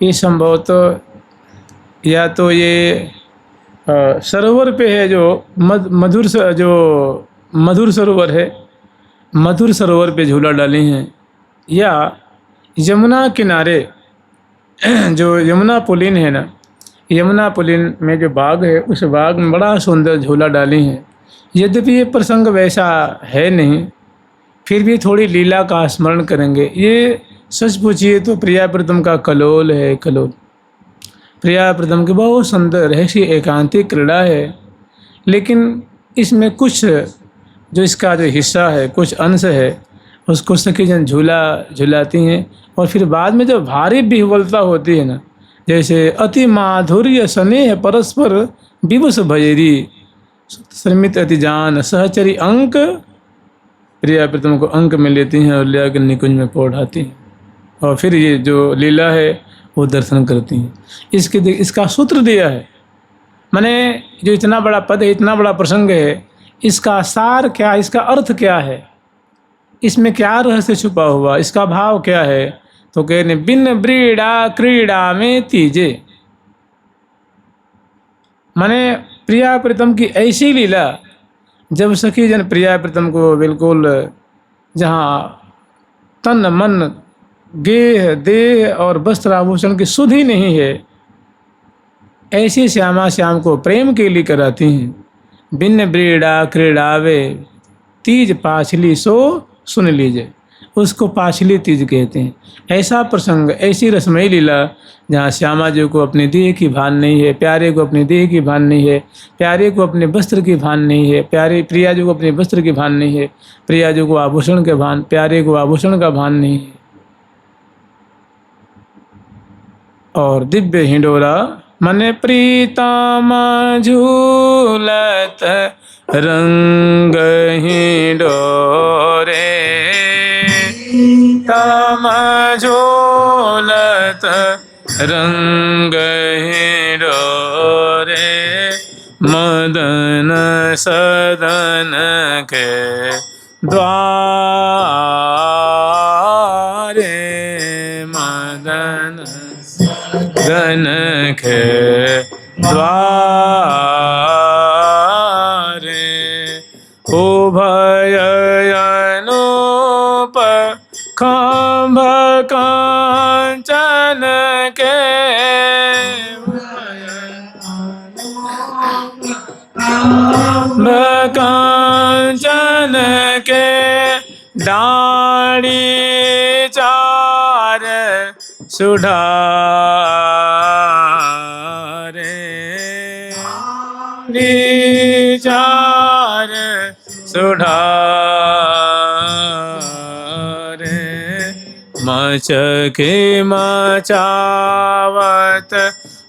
ये संभवतः या तो ये सरोवर पे है, जो मधुर सरोवर है, मधुर सरोवर पे झूला डाली हैं, या यमुना किनारे जो यमुना पुलिन है ना, यमुना पुलिन में जो बाग है, उस बाग में बड़ा सुंदर झूला डाली हैं। यद्यपि ये प्रसंग वैसा है नहीं, फिर भी थोड़ी लीला का स्मरण करेंगे। ये सच पूछिए तो प्रिया प्रीतम का कलोल है, कलोल। प्रिया प्रीतम की बहुत सुंदर ऐसी एकांतिक क्रीड़ा है, लेकिन इसमें कुछ जो इसका जो हिस्सा है, कुछ अंश है, उसको सखी जन झूला झुलाती हैं। और फिर बाद में जब भारी विह्वलता होती है ना, जैसे अति माधुर्य स्नेह परस्पर विवश भजेरी श्रमित अति जान सहचरी अंक, प्रिया प्रीतम को अंक में लेती हैं और ले आकर निकुंज में पौढ़ाती हैं, और फिर ये जो लीला है वो दर्शन करती हैं। इसका सूत्र दिया है, माने जो इतना बड़ा पद है, इतना बड़ा प्रसंग है, इसका सार क्या, इसका अर्थ क्या है, इसमें क्या रहस्य छुपा हुआ, इसका भाव क्या है। तो कहने बिन ब्रीड़ा क्रीड़ा में तीजे, माने प्रिया प्रीतम की ऐसी लीला, जब सखी जन प्रिया प्रीतम को बिल्कुल जहाँ तन मन गेह देह और वस्त्र आभूषण की सुध ही नहीं है, ऐसी श्यामा श्याम को प्रेम के लिए कराती हैं। बिन ब्रीड़ा क्रीड़ावे तीज पाछली सो सुन लीजिए, उसको पाछली तीज कहते हैं। ऐसा प्रसंग, ऐसी रसमयी लीला जहाँ श्यामा जी को अपने देह की भान नहीं है, प्यारे को अपने देह की भान नहीं है, प्यारे को अपने वस्त्र की भान नहीं है, प्यारे प्रिया जी को अपने वस्त्र की भान नहीं है, प्रिया जी को आभूषण के भान, प्यारे को आभूषण का भान नहीं है। और दिव्य हिंडोरा मने प्रीतम झूलत रंग हिंडोरे, तम झूलत रंग हिंडोरे, मदन सदन के द्वारे, मदन सदन के द्वारे, उभय अनूप खांभ कांचन के, कांचन के डाढ़ी चार सुधारे, चार सुधारे, मचके मचावत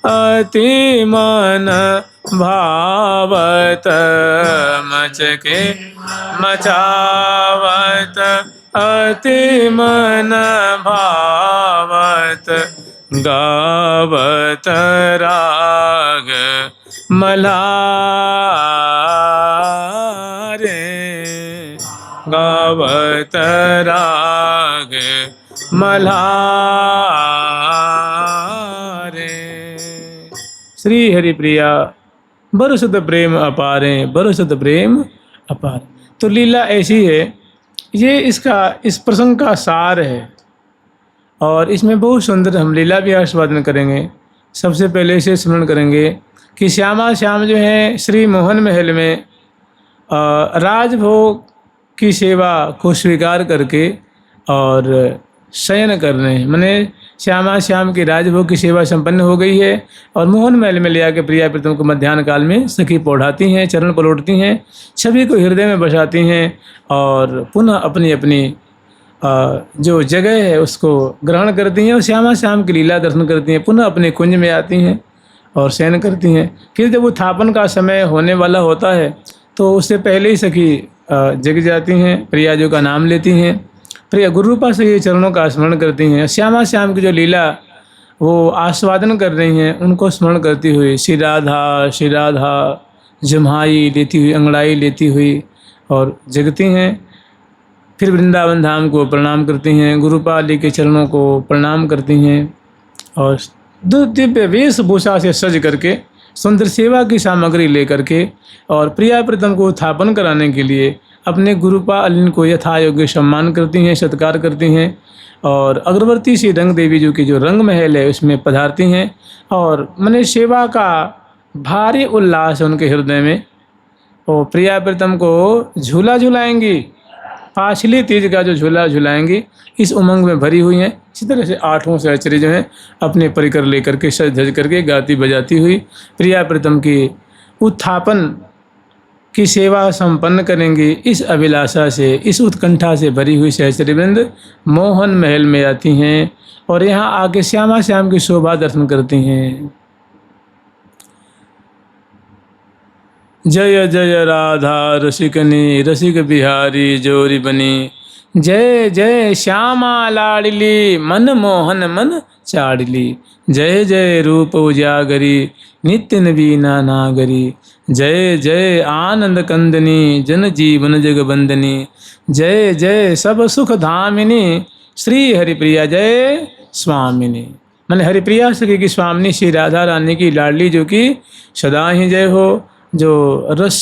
अति मन भावत, मचके मचावत अति मन भावत, गावत राग मल्हारे, गावत राग मल्हारे। श्री हरि प्रिया बरसत प्रेम अपारे, बरसत प्रेम अपार। तो लीला ऐसी है, ये इस प्रसंग का सार है, और इसमें बहुत सुंदर हम लीला भी आस्वादन करेंगे। सबसे पहले इसे स्मरण करेंगे कि श्यामा श्याम जो है श्री मोहन महल में राजभोग की सेवा को स्वीकार करके और शयन कर रहे हैं, माने श्यामा श्याम की राजभोग की सेवा संपन्न हो गई है, और मोहन महल में ले आकर प्रिया प्रीतम को मध्याह्न काल में सखी पौढ़ाती हैं, चरण पलटती हैं, छवि को हृदय में बसाती हैं, और पुनः अपनी अपनी जो जगह है उसको ग्रहण करती हैं, और श्यामा श्याम की लीला दर्शन करती हैं, पुनः अपने कुंज में आती हैं और शयन करती हैं। फिर जब उत्थापन का समय होने वाला होता है तो उससे पहले ही सखी जग जाती हैं, प्रिया जी का नाम लेती हैं, प्रिया गुरु रूपा से ये चरणों का स्मरण करती हैं। श्यामा श्याम की जो लीला वो आस्वादन कर रही हैं, उनको स्मरण करती हुई श्री राधा जम्हाई लेती हुई, अंगड़ाई लेती हुई और जगती हैं। फिर वृंदावन धाम को प्रणाम करती हैं, गुरुपाल के चरणों को प्रणाम करती हैं, और दिव्य वेशभूषा से सज करके, सुंदर सेवा की सामग्री लेकर के और प्रिया प्रीतम को उत्थापन कराने के लिए अपने गुरुपालिन को यथा योग्य सम्मान करती हैं, सत्कार करती हैं और अगरबत्ती से रंग देवी जी की जो रंग महल है उसमें पधारती हैं और मने सेवा का भारी उल्लास है उनके हृदय में। और प्रिया प्रीतम को झूला झुलाएंगी, पाछली तीज का जो झूला झुलाएंगी, इस उमंग में भरी हुई हैं। इसी तरह से आठों सहचरी जो हैं अपने परिकर लेकर के सज धज करके गाती बजाती हुई प्रिया प्रीतम की उत्थापन की सेवा संपन्न करेंगी। इस अभिलाषा से, इस उत्कंठा से भरी हुई सहचरी वृंद मोहन महल में आती हैं और यहाँ आके श्यामा श्याम की शोभा दर्शन करती हैं। जय जय राधा रसिकनी, रसिक बिहारी जोरी बनी। जय जय श्यामा लाडली, मन मोहन मन चाडली। जय जय रूप उजागरी, नित्य नवीना नागरी। जय जय आनंद कंदनी, जन जीवन जगबंदनी। जय जय सब सुख धामिनी, श्री हरिप्रिया जय स्वामिनी। मैंने हरिप्रिया सखी की स्वामिनी श्री राधा रानी की लाडली जो कि सदा ही जय हो, जो रस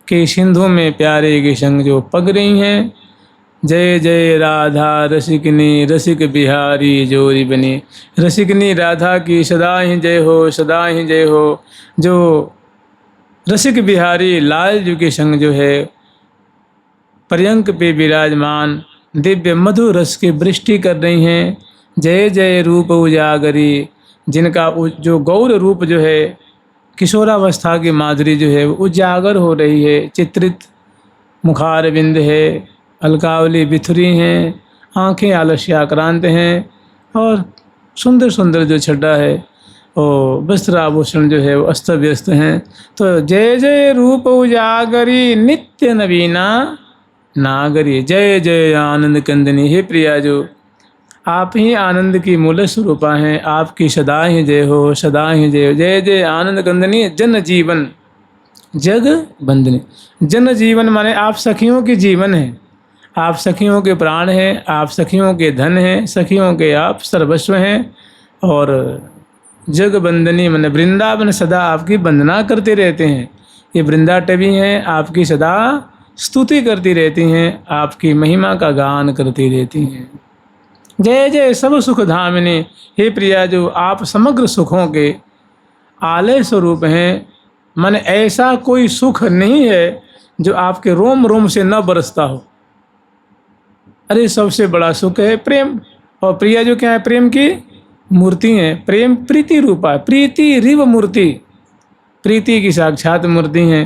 के सिंधु में प्यारे के संग जो पग रही हैं। जय जय राधा रसिकनी, रसिक बिहारी जोरी बनी। रसिकनी राधा की सदा ही जय हो, सदा ही जय हो। जो रसिक बिहारी लाल जी के संग जो है पर्यंक पे विराजमान दिव्य मधुर रस की वृष्टि कर रही हैं। जय जय रूप उजागरी, जिनका जो गौर रूप जो है किशोरावस्था की माधुरी जो है वो उजागर हो रही है। चित्रित मुखार बिंद है, अलकावली बिथुरी हैं, आँखें आलस्याक्रांत हैं और सुंदर सुंदर जो छड्डा है और वस्त्र आभूषण जो है वो अस्त व्यस्त हैं। तो जय जय रूप उजागरी, नित्य नवीना नागरी। जय जय आनंद कंदनी। हे प्रिया जो आप ही आनंद की मूल स्वरूपा हैं, आपकी सदा ही जय हो, सदा ही जय हो। जय जय आनंद कंदनी, जन जीवन जग बंदनी। जन जीवन माने आप सखियों के जीवन हैं, आप सखियों के प्राण हैं, आप सखियों के धन हैं, सखियों के आप सर्वस्व हैं। और जग बंदनी माने वृंदावन सदा आपकी वंदना करते रहते हैं। ये वृंदाटवी हैं, आपकी सदा स्तुति करती रहती हैं, आपकी महिमा का गान करती रहती हैं। जय जय सब सुख धामिनी। हे प्रिया जो आप समग्र सुखों के आलय स्वरूप हैं, मन ऐसा कोई सुख नहीं है जो आपके रोम रोम से न बरसता हो। अरे सबसे बड़ा सुख है प्रेम। और प्रिया जो क्या है, प्रेम की मूर्ति है। प्रेम प्रीति रूपा है, प्रीति रिव मूर्ति, प्रीति की साक्षात मूर्ति है।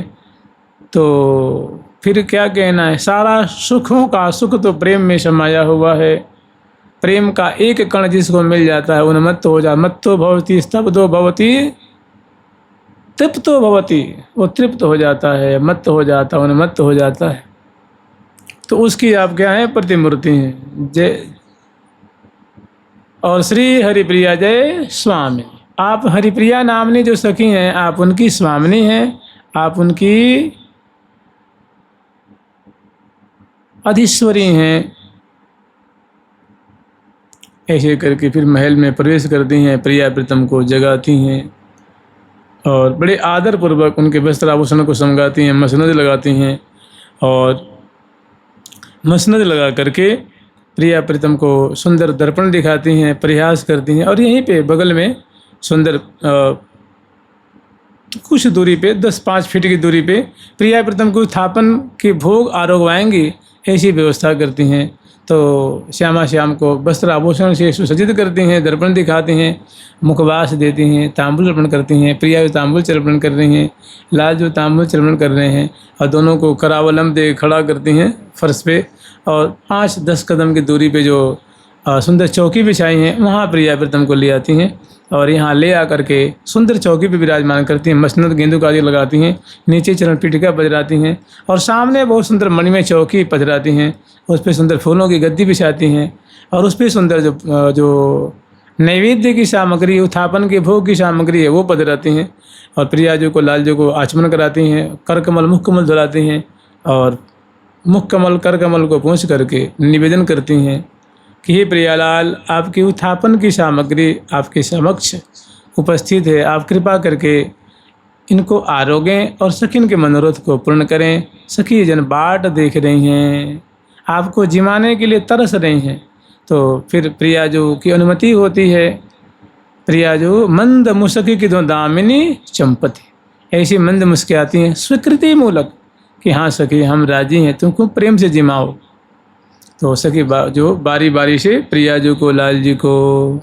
तो फिर क्या कहना है, सारा सुखों का सुख तो प्रेम में समाया हुआ है। प्रेम का एक कण जिसको मिल जाता है उन्मत्त हो जाता। मत्तो भवति स्तब्धो भवति तृप्तो भवति, वो तृप्त हो जाता है, मत्त हो जाता है, उन्मत्त हो जाता है। तो उसकी आप क्या है, प्रतिमूर्ति हैं। जय और श्री हरिप्रिया जय स्वामी। आप हरिप्रिया नामनी जो सखी हैं, आप उनकी स्वामिनी हैं, आप उनकी अधीश्वरी हैं। ऐसे करके फिर महल में प्रवेश करती हैं, प्रिया प्रीतम को जगाती हैं और बड़े आदर पूर्वक उनके वस्त्र आभूषण को समगाती हैं, मसनद लगाती हैं और मसनद लगा करके प्रिया प्रीतम को सुंदर दर्पण दिखाती हैं, प्रयास करती हैं। और यहीं पे बगल में सुंदर कुछ दूरी पे 10-5 फीट की दूरी पे प्रिया प्रीतम को स्थापन के भोग आरोगवाएंगी, ऐसी व्यवस्था करती हैं। तो श्यामा श्याम को वस्त्र आभूषण से सुसज्जित करती हैं, दर्पण दिखाती हैं, मुखवास देती हैं, तांबुल अर्पण करती हैं। प्रिया जो तांबुल चर्पण कर रही हैं, लाल जो तांबुल चर्पण कर रहे हैं और दोनों को करावलंब दे खड़ा करती हैं फर्श पे। और 5-10 कदम की दूरी पे जो सुंदर चौकी बिछाई हैं वहाँ प्रिया प्रीतम को ले आती हैं और यहाँ ले आकर के सुंदर चौकी पे विराजमान करती हैं। मसनद गेंदू का लगाती हैं, नीचे चरण पीठिका पधराती हैं और सामने बहुत सुंदर मणिमय चौकी पधराती हैं। उस पर सुंदर फूलों की गद्दी बिछाती हैं और उस पर सुंदर जो नैवेद्य की सामग्री, उत्थापन के भोग की सामग्री है वो पधराती हैं। और प्रिया जी को, लाल जी को आचमन कराती हैं, कर कमल मुख कमल धुलाती हैं और मुख कमल कर कमल को पहुँच करके निवेदन करती हैं। कि हे प्रियालाल, आपकी उत्थापन की सामग्री आपके समक्ष उपस्थित है, आप कृपा करके इनको आरोगें और सखिन के मनोरथ को पूर्ण करें। सखी जन बाट देख रही हैं, आपको जिमाने के लिए तरस रही हैं। तो फिर प्रियाजू की अनुमति होती है। प्रियाजू मंद मुस्की की दो दामिनी चंपती, ऐसी मंद मुस्कुराती हैं स्वीकृति मूलक कि हाँ सखी, हम राजी हैं, तुमको प्रेम से जिमाओ। तो सखी जो बारी बारी से प्रियाजू को, लाल जी को,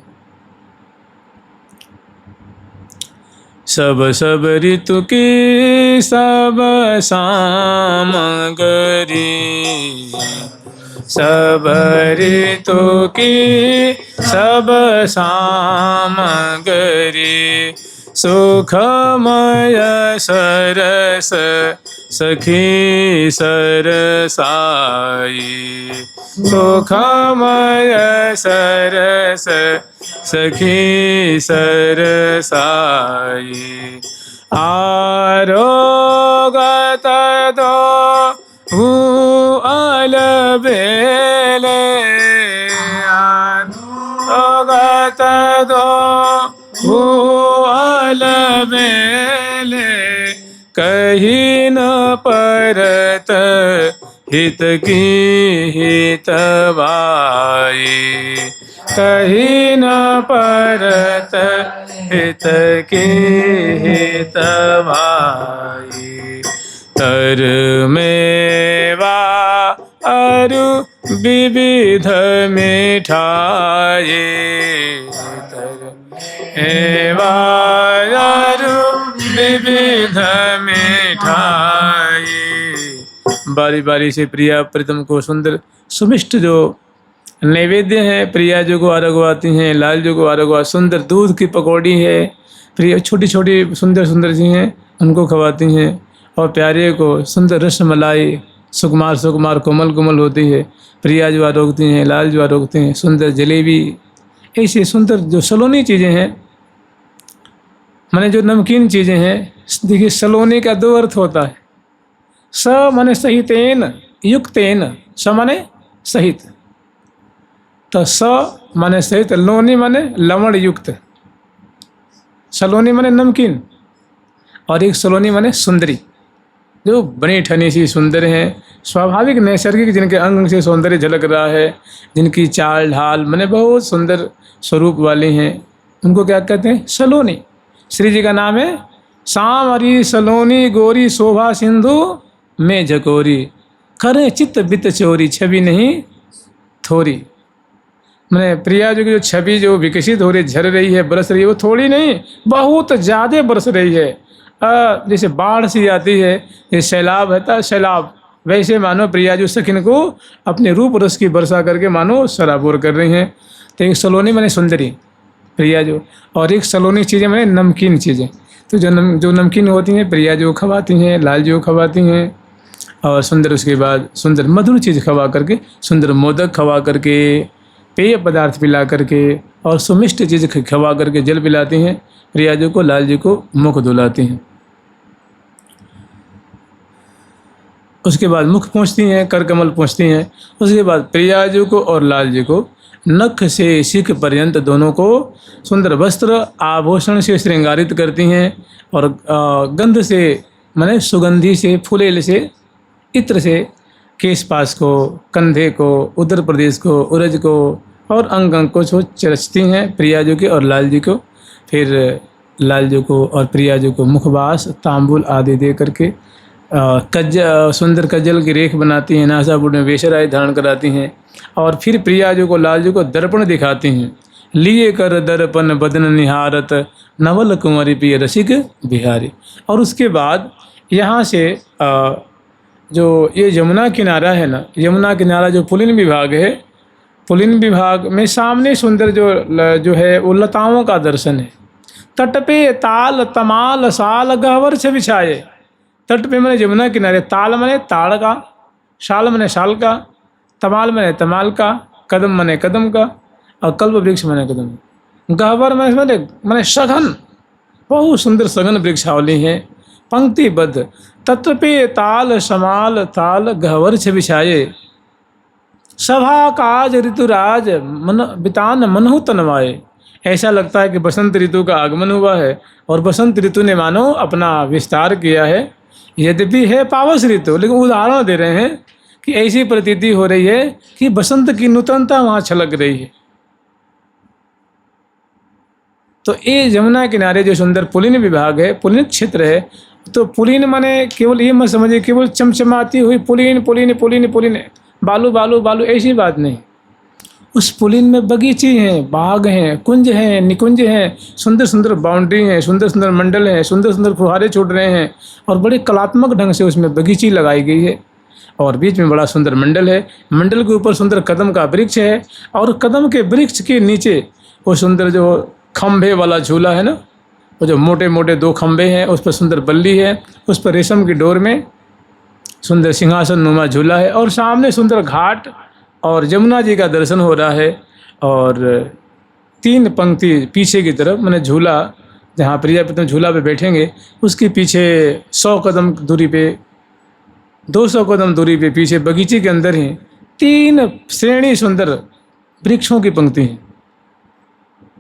सब सब ऋतु की सब सामग्री, सब ऋतु की सब सामग्री, सुखमय सरस सखी सरसाई, सुखमय सरस सखी सरसाई। आरोगत दो अलबेले, आरोगत दो अलबेले, कहीं न परत हित की हितवाई, कहीं न परत हित की हितवाई। तर मेवा अरु विविध मिठाई, तर मेवा अरु विविध मिठाई। बारी बारी से प्रिया प्रीतम को सुंदर सुमिष्ट जो नैवेद्य है, प्रिया जो को आरगवाती हैं, लाल जो को आरगवा, सुंदर दूध की पकौड़ी है, प्रिया छोटी छोटी सुंदर सुंदर सी हैं, उनको खवाती हैं। और प्यारे को सुंदर रस मलाई सुकुमार सुकुमार कोमल कोमल होती है, प्रिया जो आरोगती हैं, लाल जो आरोगती हैं, सुंदर जलेबी, ऐसी सुंदर जो सलोनी चीज़ें हैं, माने जो नमकीन चीज़ें हैं। देखिए सलोनी का दो अर्थ होता है, स माने सहितेन युक्तेन, स माने सहित, तो स माने सहित, लोनी माने लवण युक्त, सलोनी माने नमकीन, और एक सलोनी माने सुंदरी, जो बनी ठनी सी सुंदर हैं, स्वाभाविक नैसर्गिक, जिनके अंग से सौंदर्य झलक रहा है, जिनकी चाल ढाल माने बहुत सुंदर स्वरूप वाली हैं, उनको क्या कहते हैं? सलोनी। श्री जी का नाम है सांवरी सलोनी गोरी, शोभा सिंधु में झकोरी, करे चित्त बित चोरी, छवि नहीं थोड़ी। मैंने प्रिया जी की जो छवि जो विकसित हो रही, झर रही है, बरस रही है, वो थोड़ी नहीं बहुत ज़्यादा बरस रही है। जैसे बाढ़ सी आती है, ये सैलाब है, सैलाब, वैसे मानो प्रिया जो सखिन को अपने रूप रस की वर्षा करके मानो सराबोर कर रही हैं। तो एक सलोनी माने सुंदरी प्रिया जो, और एक सलोनी चीज़ें माने नमकीन चीज़ें। तो जो नमकीन होती हैं प्रिया जो खवाती हैं, लाल जो खवाती हैं, और सुंदर उसके बाद सुंदर मधुर चीज़ खवा करके, सुंदर मोदक खवा करके, पेय पदार्थ पिला करके, और सुमिष्ट चीज़ खवा करके जल पिलाती हैं, प्रिया जी को, लाल जी को मुख धुलाती हैं। उसके बाद मुख पहुँचती हैं, कर कमल पहुँचती हैं। उसके बाद प्रिया जी को और लाल जी को नख से शिख पर्यंत दोनों को सुंदर वस्त्र आभूषण से श्रृंगारित करती हैं, और गंध से माने सुगंधी से, फूलेल से, इत्र से केश पास को, कंधे को, उदर प्रदेश को, उरज को, और अंग अंग को चरचती हैं प्रिया जी के और लाल जी को। फिर लाल जी को और प्रिया जी को मुखवास, तांबुल आदि दे करके सुंदर कज्जल की रेख बनाती हैं, नासापुर में वेशराय धारण कराती हैं, और फिर प्रिया जी को, लाल जी को दर्पण दिखाती हैं। लिए कर दर्पण बदन निहारत, नवल कुंवरी पिय रसिक बिहारी। और उसके बाद यहाँ से जो ये यमुना किनारा है ना, यमुना किनारा जो पुलिन विभाग है, पुलिन विभाग में सामने सुंदर जो है वो लताओं का दर्शन है। तट पे ताल तमाल साल गहवर से बिछाए, तट पे मैंने यमुना किनारे, ताल मैंने ताड़ का, शाल मैंने शाल का, तमाल मैंने तमाल का, कदम मैंने कदम का, और कल्प वृक्ष मैंने कदम। गहवर मैंने सघन, बहुत सुंदर सघन वृक्षावली है, पंक्तिबद्ध। तट पे ताल समाल ताल गहवर से बिछाए, सभा काज ऋतुराज मन बितान मनहु तनवाए। ऐसा लगता है कि बसंत ऋतु का आगमन हुआ है और बसंत ऋतु ने मानो अपना विस्तार किया है। यद्यपि है पावस ऋतु, लेकिन उदाहरण दे रहे हैं कि ऐसी प्रतीति हो रही है कि बसंत की नूतनता वहाँ छलक रही है। तो ये जमुना किनारे जो सुंदर पुलिन विभाग है, पुलिन क्षेत्र है, तो पुलिन माने केवल ये मत समझिए केवल चमचमाती हुई पुलिन पुलिन पुलिन पुलिन बालू बालू बालू, ऐसी बात नहीं। उस पुलिन में बगीचे हैं, बाग हैं, कुंज हैं, निकुंज हैं, सुंदर सुंदर बाउंड्री हैं, सुंदर सुंदर मंडल हैं, सुंदर सुंदर फुहारे छूट रहे हैं और बड़े कलात्मक ढंग से उसमें बगीची लगाई गई है और बीच में बड़ा सुंदर मंडल है। मंडल के ऊपर सुंदर कदम का वृक्ष है और कदम के वृक्ष के नीचे वो सुंदर जो खंभे वाला झूला है ना, वो जो मोटे मोटे 2 खंभे हैं, उस पर सुंदर बल्ली है, उस पर रेशम की डोर में सुंदर सिंहासन नुमा झूला है और सामने सुंदर घाट और जमुना जी का दर्शन हो रहा है। और 3 पंक्ति पीछे की तरफ मैंने झूला, जहाँ प्रिया प्रीतम झूला पे बैठेंगे उसके पीछे 100 कदम दूरी पे, 200 कदम दूरी पे पीछे बगीचे के अंदर ही 3 श्रेणी सुंदर वृक्षों की पंक्ति हैं,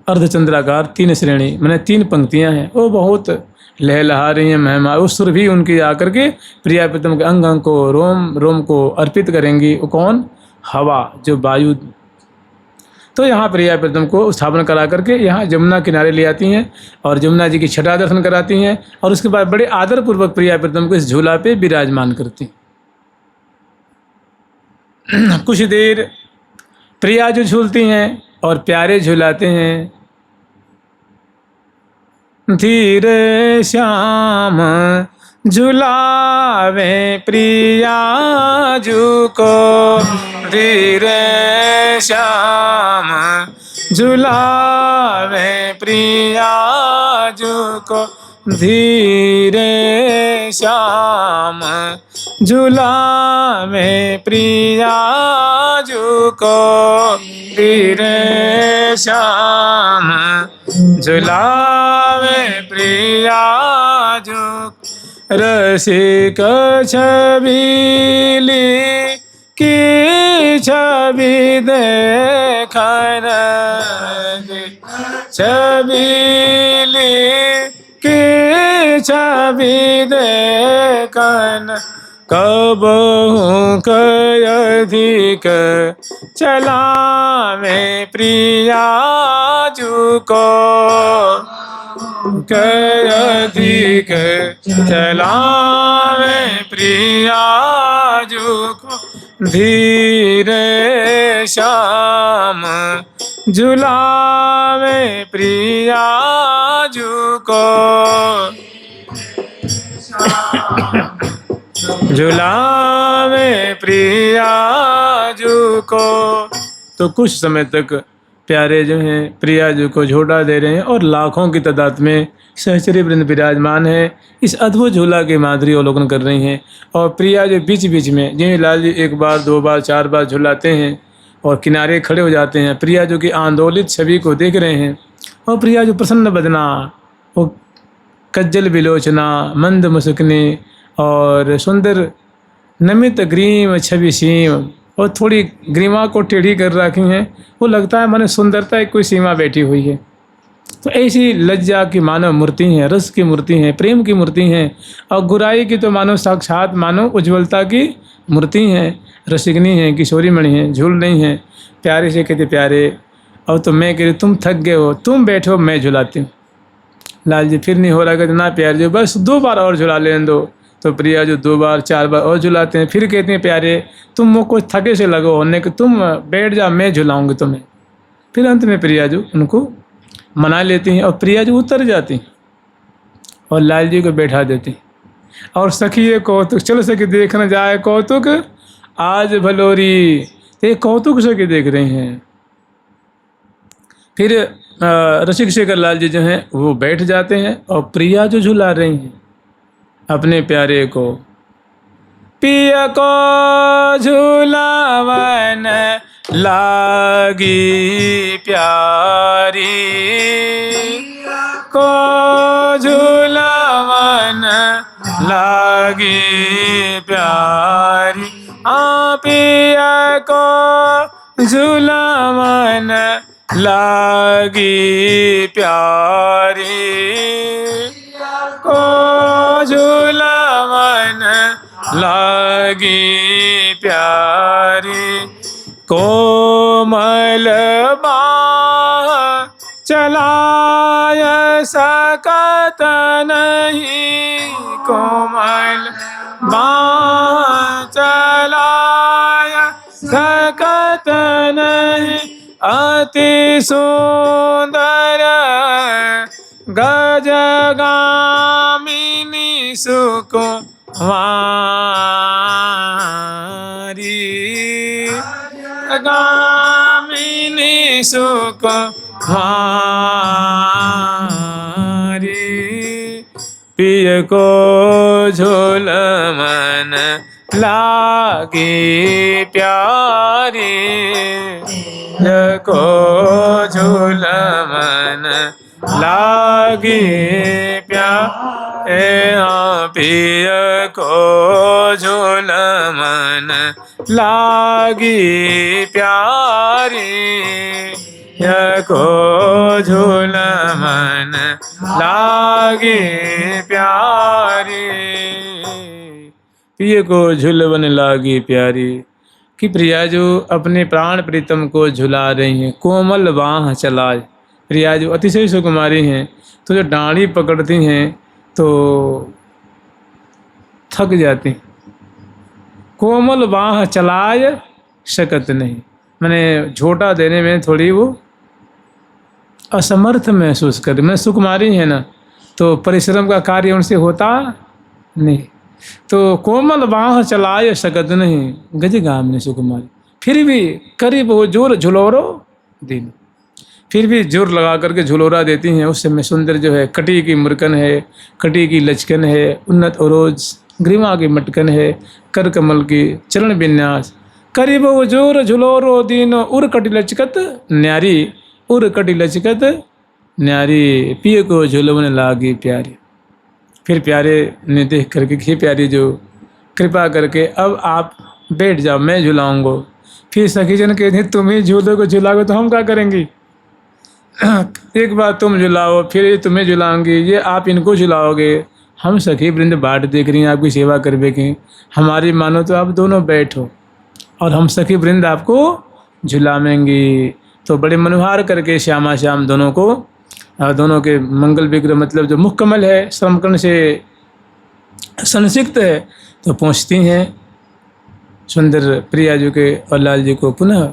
अर्धचंद्राकार 3 श्रेणी मैंने 3 पंक्तियां हैं। वो बहुत लहलहा रही हैं, महिमा उस सुर भी उनकी आकर के प्रिया प्रीतम के अंग अंग को रोम रोम को अर्पित करेंगी। वो कौन? हवा, जो वायु। तो यहाँ प्रिया प्रीतम को स्थापना करा करके यहाँ जमुना किनारे ले आती हैं और जमुना जी की छठा दर्शन कराती हैं और उसके बाद बड़े आदरपूर्वक प्रिया प्रीतम को इस झूला पे विराजमान करती हैं। कुछ देर प्रिया जो झूलती हैं और प्यारे झूलाते हैं। धीरे श्याम झुलावे प्रिया जू को, धीरे श्याम झुलावे प्रिया जू को, धीरे श्याम झुलावे प्रिया जू को, धीरे श्याम झुलावे प्रिया जू। रसिक छबीली की छवि देखन, छबीली की छवि देखन, कबहु कयधिक चलावे प्रिया जू को, कयधिक चलावे प्रिया जू को, धीरे श्याम झुलावे प्रिया जू को, झुलावे प्रिया जू को। तो कुछ समय तक प्यारे जो हैं प्रिया जी को झूला दे रहे हैं और लाखों की तादाद में सहचरी वृंद विराजमान है। इस अद्भुत झूला की माधुरी अवलोकन कर रही हैं और प्रिया जो बीच बीच में जिन्हें लाल जी 1 बार 2 बार 4 बार झुलाते हैं और किनारे खड़े हो जाते हैं। प्रिया जो की आंदोलित छवि को देख रहे हैं और प्रिया जो प्रसन्न बदना, वो कज्जल विलोचना, मंद मुस्कनी और सुंदर नमित ग्रीम छवि सीम और थोड़ी ग्रीमा को टेढ़ी कर रखी हैं। वो लगता है माने सुंदरता की कोई सीमा बैठी हुई है। तो ऐसी लज्जा की मानव मूर्ति हैं, रस की मूर्ति हैं, प्रेम की मूर्ति हैं और गुराई की तो मानो साक्षात मानो उज्ज्वलता की मूर्ति हैं, रसिकनी हैं, किशोरी मणि हैं, झूल रही हैं। प्यारे से कहते प्यारे, और तो मैं कह रही तुम थक गए हो, तुम बैठो मैं झुलाती हूँ। लाल जी फिर नहीं हो रहा, कहते ना प्यारे जी बस 2 बार और झुला लेने दो। तो प्रिया जो 2 बार 4 बार और झुलाते हैं। फिर कहते हैं प्यारे तुम मुझको थके से लगो होने कि तुम बैठ जा मैं झुलाऊंगी तुम्हें। फिर अंत में प्रिया जो उनको मना लेती हैं और प्रिया जो उतर जाती हैं और लाल जी को बैठा देती और सखी ये कौतुक, चलो सखी देखना जाए कौतुक आज भलोरी, ये कौतुक सखी देख रही हैं। फिर रसिक शेखर लाल जी जो हैं वो बैठ जाते हैं और प्रिया जो झुला रही हैं अपने प्यारे को। पिया को झुलावन लागी प्यारी, को झुलावन लागी प्यारी, पिया को झूला मन लागी प्यारी को झूला मन लागी प्यारी कोमल बाह चलाय सकत नहीं कोमल बाह चलाय सकत नहीं अति सुंदर गजगामिनी सुकुमारी गामिनी सुकुमारी पिय को झूल मन लागी प्यारी को झूल मन लागी प्यारे पिय को झूल मन लागी प्यारी को झूल मन लागी प्यारी पिय को झूलवन लागी प्यारी कि प्रिया जो अपने प्राण प्रीतम को झुला रही हैं, कोमल बाह चलाए। प्रिया जो अतिशय सुकुमारी हैं, तो जो डाँड़ी पकड़ती हैं तो थक जाती, कोमल बाह चलाए शकत नहीं, मैंने झोटा देने में थोड़ी वो असमर्थ महसूस कर, मैं सुकुमारी है ना, तो परिश्रम का कार्य उनसे होता नहीं। तो कोमल बाह चलाए शकत नहीं गजगामिनी सुकुमारी, फिर भी करीब वो जोर झुलोरो दिन, फिर भी जोर लगा करके झुलोरा देती हैं। उस समय सुंदर जो है कटी की मुरकन है, कटी की लचकन है, उन्नत अरोज ग्रीवा की मटकन है, कर कमल की चरण विन्यास, करीब वो जोर झुलोरो दिन उर कटी लचकत न्यारी, उर कटी लचकत न्यारी पिय को झुलवन लागी प्यारी। फिर प्यारे ने देख करके कि प्यारी जो कृपा करके अब आप बैठ जाओ, मैं झुलाऊंगा। फिर सखी जन कहती हैं तुम ही झूलों को झुलाओगे तो हम क्या करेंगी, एक बार तुम झुलाओ फिर ये तुम्हें झुलाऊंगी, ये आप इनको झुलाओगे। हम सखी वृंद बाट देख रही हैं आपकी सेवा करवे की, हमारी मानो तो आप दोनों बैठो और हम सखी वृंद आपको झुलावेंगी। तो बड़े मनोहार करके श्यामा श्याम दोनों को, दोनों के मंगल विग्रह मतलब जो मुख कमल है श्रमकर्ण से संसिक्त है, तो पहुँचती हैं सुंदर प्रिया जी के और लाल जी को पुनः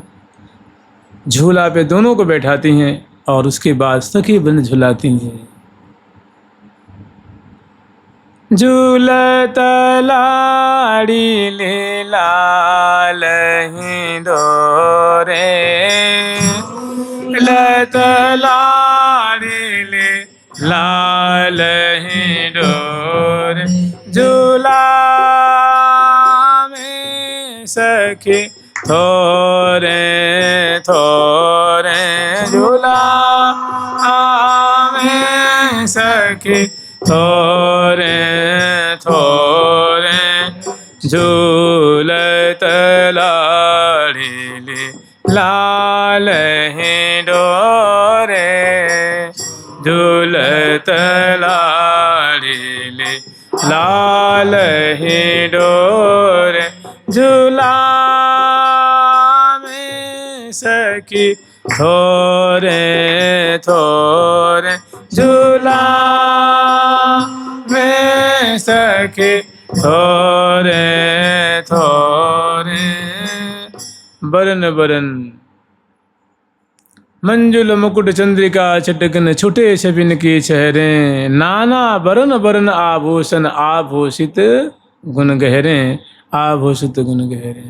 झूला पे दोनों को बैठाती हैं और उसके बाद सखी वृंद झुलाती हैं। झूलत लाड़ी ले लाल ही डोरे, झूलत लाड़ी ले लाल ही डोरे, झूला में सखी थोरे थोरे, झूला में सखी थोरे थोरे, झूलत लाड़ी ले लाल ही डोरे, झूलत लाड़ी ले लाल ही डोरे, झूला में सखी थोरे थोरे, झूला में सखी थोरे थोरे। बरन बरन मंजुल मुकुट चंद्रिका चटकन छुटे छबिन की चेहरे, नाना बरन बरन आभूषण आभूषित गुण गहरे, आभूषित गुण गहरे।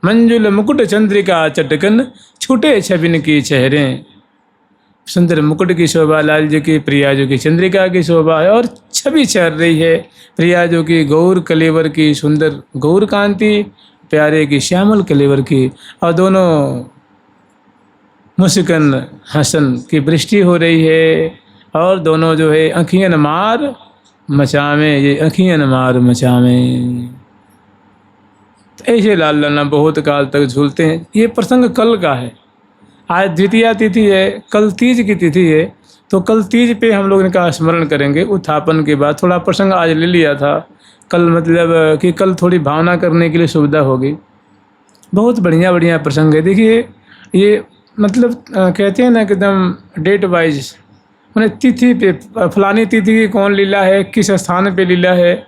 मंजुल मुकुट चंद्रिका चटकन छुटे छबिन की चेहरे, सुंदर मुकुट की शोभा लाल जी की, प्रिया जी की चंद्रिका की शोभा है और छवि चढ़ रही है प्रिया जी की गौर कलेवर की सुंदर गौर कांति, प्यारे की श्यामल कलेवर की, और दोनों मुस्कन हसन की वृष्टि हो रही है। और दोनों जो है अखियन मार मचावे, ये अखियन मार मचावे। तो ऐसे लाल लाना बहुत काल तक झूलते हैं। ये प्रसंग कल का है। आज द्वितीया तिथि है, कल तीज की तिथि है, तो कल तीज पे हम लोग इनका स्मरण करेंगे। उत्थापन के बाद थोड़ा प्रसंग आज ले लिया था, कल मतलब कि कल थोड़ी भावना करने के लिए सुविधा होगी। बहुत बढ़िया बढ़िया प्रसंग है। देखिए ये मतलब कहते हैं ना कि एकदम डेट वाइज, मैंने तिथि पे फलानी तिथि की कौन लीला है, किस स्थान पे लीला है,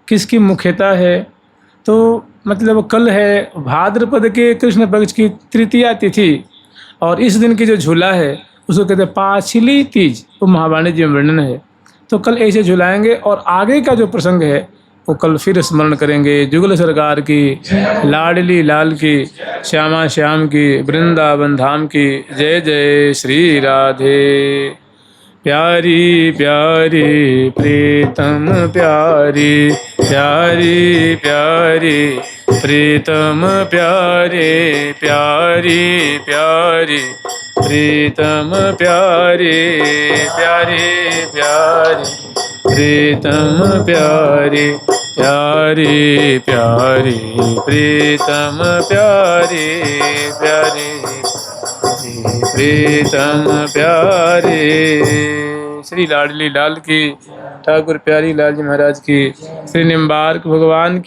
किसकी मुख्यता है। तो मतलब कल है भाद्रपद के कृष्ण पक्ष की तृतीया तिथि, और इस दिन की जो झूला है उसको कहते हैं पाछली तीज, वो महावाणी जी में वर्णन है। तो कल ऐसे झुलाएंगे, और आगे का जो प्रसंग है वो कल फिर स्मरण करेंगे। जुगल सरकार की, लाडली लाल की, श्यामा श्याम की, वृंदावन धाम की जय जय श्री राधे। प्यारी प्यारी प्रीतम प्यारी, प्यारी प्यारी प्रीतम प्यारे, प्यारी प्यारी प्रीतम प्यारे, प्यारे प्यारे प्रीतम प्यारे, प्यारी प्यारी प्रीतम प्यारे, प्यारे प्रीतम प्यारे। श्री लाडली लाल की, ठाकुर प्यारी लाल जी महाराज की, श्री निम्बार्क भगवान की।